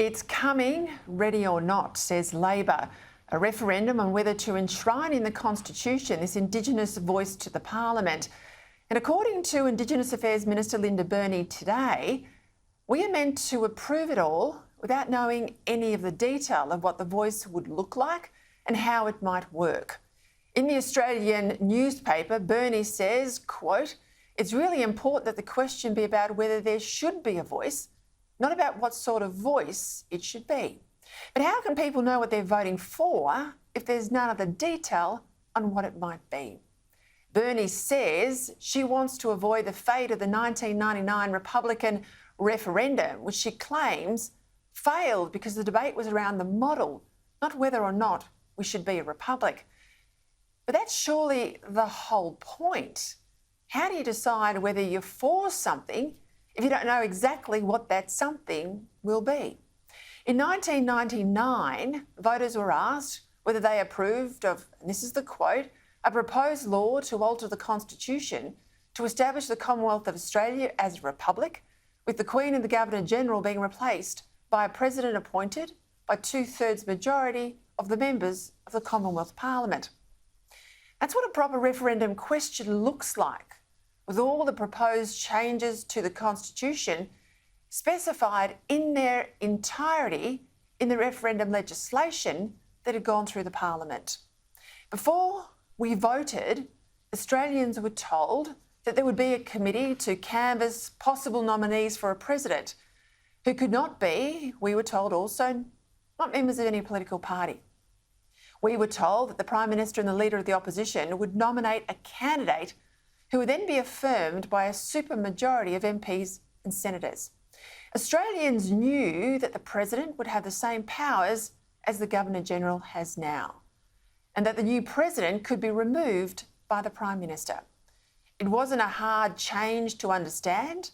It's coming, ready or not, says Labor. A referendum on whether to enshrine in the Constitution this Indigenous voice to the Parliament. And according to Indigenous Affairs Minister Linda Burney today, we are meant to approve it all without knowing any of the detail of what the voice would look like and how it might work. In the Australian newspaper, Burney says, quote, "It's really important that the question be about whether there should be a voice, not about what sort of voice it should be. But how can people know what they're voting for if there's none of the detail on what it might be?" Burney says she wants to avoid the fate of the 1999 Republican referendum, which she claims failed because the debate was around the model, not whether or not we should be a republic. But that's surely the whole point. How do you decide whether you're for something if you don't know exactly what that something will be? In 1999, voters were asked whether they approved of, and this is the quote, "a proposed law to alter the Constitution to establish the Commonwealth of Australia as a republic, with the Queen and the Governor-General being replaced by a President appointed by 2/3 majority of the members of the Commonwealth Parliament." That's what a proper referendum question looks like, with all the proposed changes to the Constitution specified in their entirety in the referendum legislation that had gone through the Parliament. Before we voted, Australians were told that there would be a committee to canvass possible nominees for a president who could not be, we were told also, not members of any political party. We were told that the Prime Minister and the Leader of the Opposition would nominate a candidate who would then be affirmed by a supermajority of MPs and senators. Australians knew that the President would have the same powers as the Governor-General has now, and that the new President could be removed by the Prime Minister. It wasn't a hard change to understand,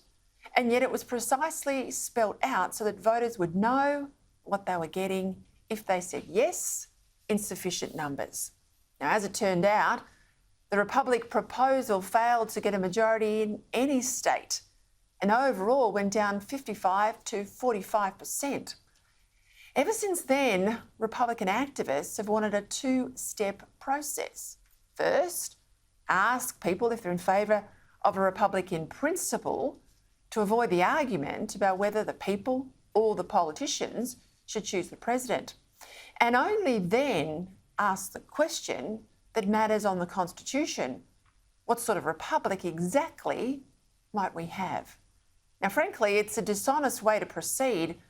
and yet it was precisely spelt out so that voters would know what they were getting if they said yes in sufficient numbers. Now, as it turned out, the Republic proposal failed to get a majority in any state, and overall went down 55 to 45%. Ever since then, Republican activists have wanted a two-step process. First, ask people if they're in favour of a republic in principle to avoid the argument about whether the people or the politicians should choose the president. And only then ask the question that matters on the Constitution: what sort of republic exactly might we have? Now, frankly, it's a dishonest way to proceed,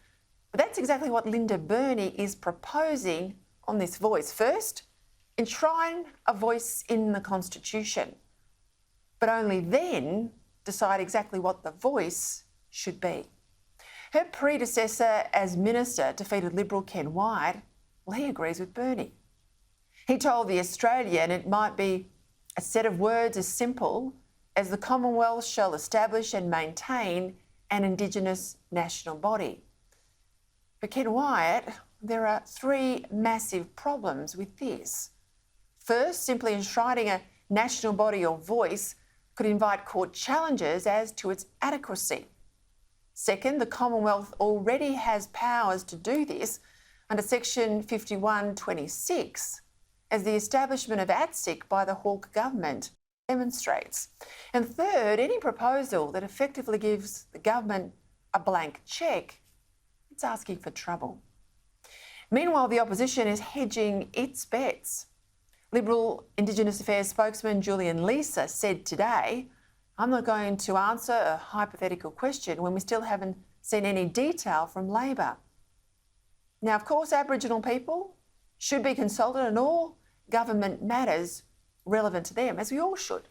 but that's exactly what Linda Burney is proposing on this voice. First, enshrine a voice in the Constitution, but only then decide exactly what the voice should be. Her predecessor as Minister, defeated Liberal Ken Wyatt, well, he agrees with Burney. He told The Australian it might be a set of words as simple as the Commonwealth shall establish and maintain an Indigenous national body. For Ken Wyatt, there are three massive problems with this. First, simply enshrining a national body or voice could invite court challenges as to its adequacy. Second, the Commonwealth already has powers to do this under Section 51(26), as the establishment of ATSIC by the Hawke government demonstrates. And third, any proposal that effectively gives the government a blank cheque, it's asking for trouble. Meanwhile, the opposition is hedging its bets. Liberal Indigenous Affairs spokesman Julian Leeser said today, "I'm not going to answer a hypothetical question when we still haven't seen any detail from Labor." Now, of course, Aboriginal people should be consulted on all government matters relevant to them, as we all should,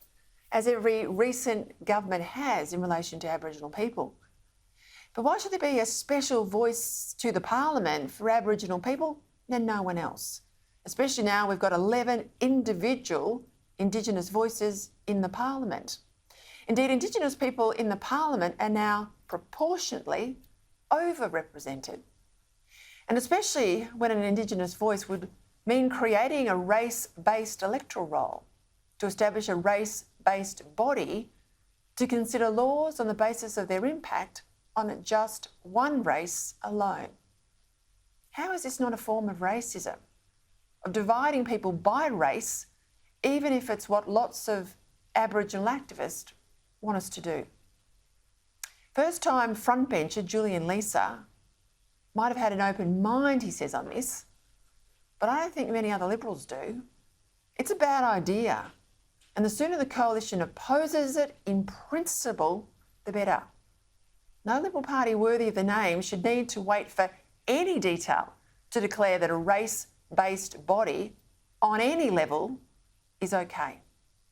as every recent government has in relation to Aboriginal people. But why should there be a special voice to the Parliament for Aboriginal people and no one else? Especially now we've got 11 individual Indigenous voices in the Parliament. Indeed, Indigenous people in the Parliament are now proportionately overrepresented. And especially when an Indigenous voice would mean creating a race-based electoral roll to establish a race-based body to consider laws on the basis of their impact on just one race alone. How is this not a form of racism? Of dividing people by race, even if it's what lots of Aboriginal activists want us to do. First-time frontbencher Julian Leeser might have had an open mind, he says, on this, but I don't think many other Liberals do. It's a bad idea, and the sooner the coalition opposes it in principle, the better. No Liberal Party worthy of the name should need to wait for any detail to declare that a race-based body on any level is okay.